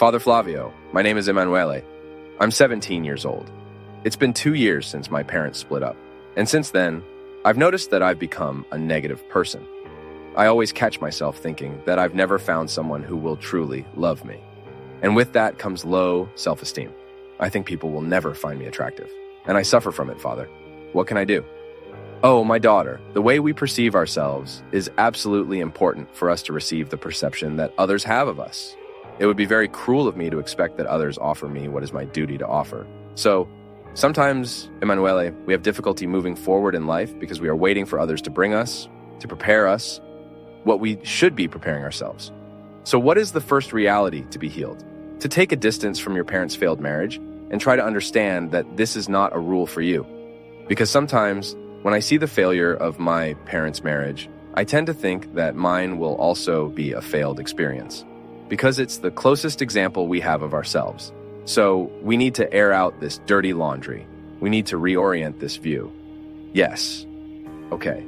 Father Flavio, my name is Emanuele. I'm 17 years old. It's been 2 years since my parents split up, and since then, I've noticed that I've become a negative person. I always catch myself thinking that I've never found someone who will truly love me. And with that comes low self-esteem. I think people will never find me attractive, and I suffer from it, Father. What can I do? Oh, my daughter, the way we perceive ourselves is absolutely important for us to receive the perception that others have of us. It would be very cruel of me to expect that others offer me what is my duty to offer. So, sometimes, Emanuele, we have difficulty moving forward in life because we are waiting for others to bring us, to prepare us, what we should be preparing ourselves. So what is the first reality to be healed? To take a distance from your parents' failed marriage and try to understand that this is not a rule for you. Because sometimes, when I see the failure of my parents' marriage, I tend to think that mine will also be a failed experience. Because it's the closest example we have of ourselves. So we need to air out this dirty laundry. We need to reorient this view. Yes. Okay.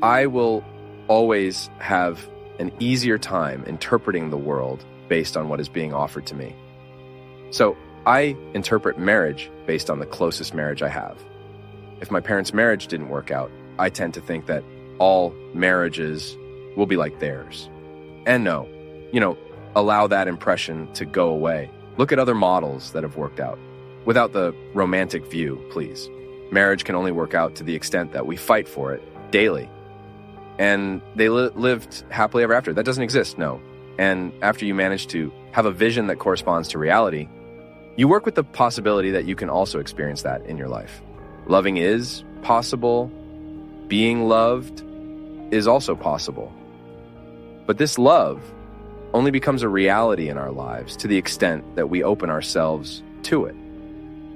I will always have an easier time interpreting the world based on what is being offered to me. So I interpret marriage based on the closest marriage I have. If my parents' marriage didn't work out, I tend to think that all marriages will be like theirs. And no, allow that impression to go away. Look at other models that have worked out. Without the romantic view, please. Marriage can only work out to the extent that we fight for it daily. And they lived happily ever after. That doesn't exist, no. And after you manage to have a vision that corresponds to reality, you work with the possibility that you can also experience that in your life. Loving is possible. Being loved is also possible. But this love only becomes a reality in our lives to the extent that we open ourselves to it.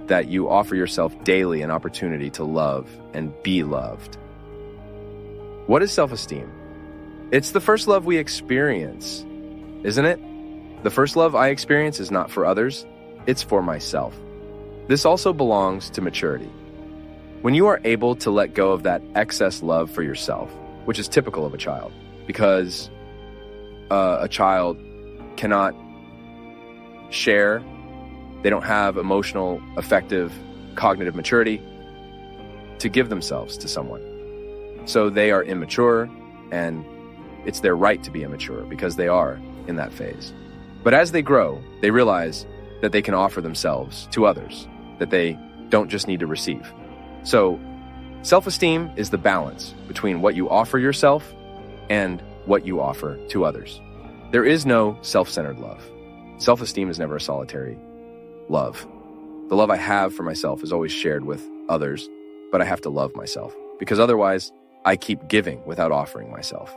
That you offer yourself daily an opportunity to love and be loved. What is self-esteem? It's the first love we experience, isn't it? The first love I experience is not for others, it's for myself. This also belongs to maturity. When you are able to let go of that excess love for yourself, which is typical of a child, because a child cannot share, they don't have emotional, affective, cognitive maturity to give themselves to someone. So they are immature, and it's their right to be immature because they are in that phase. But as they grow, they realize that they can offer themselves to others, that they don't just need to receive. So self-esteem is the balance between what you offer yourself and what you offer to others. There is no self-centered love. Self-esteem is never a solitary love. The love I have for myself is always shared with others, but I have to love myself because otherwise I keep giving without offering myself.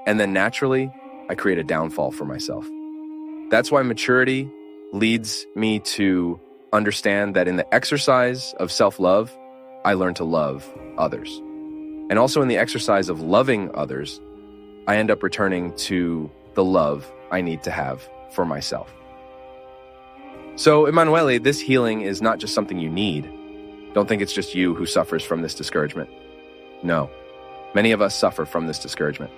And then naturally, I create a downfall for myself. That's why maturity leads me to understand that in the exercise of self-love, I learn to love others. And also in the exercise of loving others, I end up returning to the love I need to have for myself. So, Emanuele, this healing is not just something you need. Don't think it's just you who suffers from this discouragement. No. Many of us suffer from this discouragement,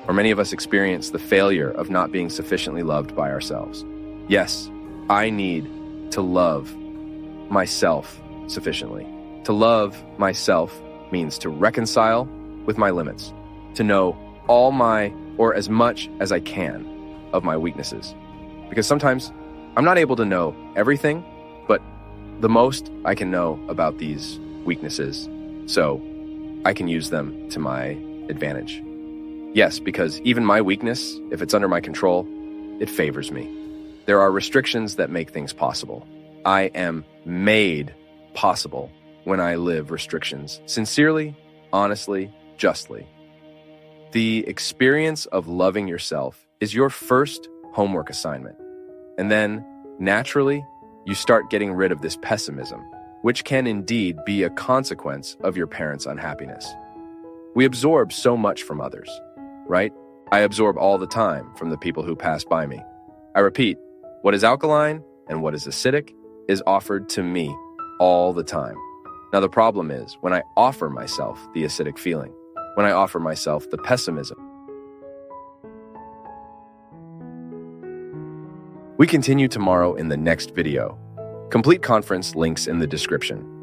or many of us experience the failure of not being sufficiently loved by ourselves. Yes, I need to love myself sufficiently. To love myself means to reconcile with my limits, to know all my, or as much as I can, of my weaknesses. Because sometimes I'm not able to know everything, but the most I can know about these weaknesses, so I can use them to my advantage. Yes, because even my weakness, if it's under my control, it favors me. There are restrictions that make things possible. I am made possible when I live restrictions sincerely, honestly, justly. The experience of loving yourself is your first homework assignment. And then, naturally, you start getting rid of this pessimism, which can indeed be a consequence of your parents' unhappiness. We absorb so much from others, right? I absorb all the time from the people who pass by me. I repeat, what is alkaline and what is acidic is offered to me all the time. Now the problem is when I offer myself the acidic feeling, when I offer myself the pessimism. We continue tomorrow in the next video. Complete conference links in the description.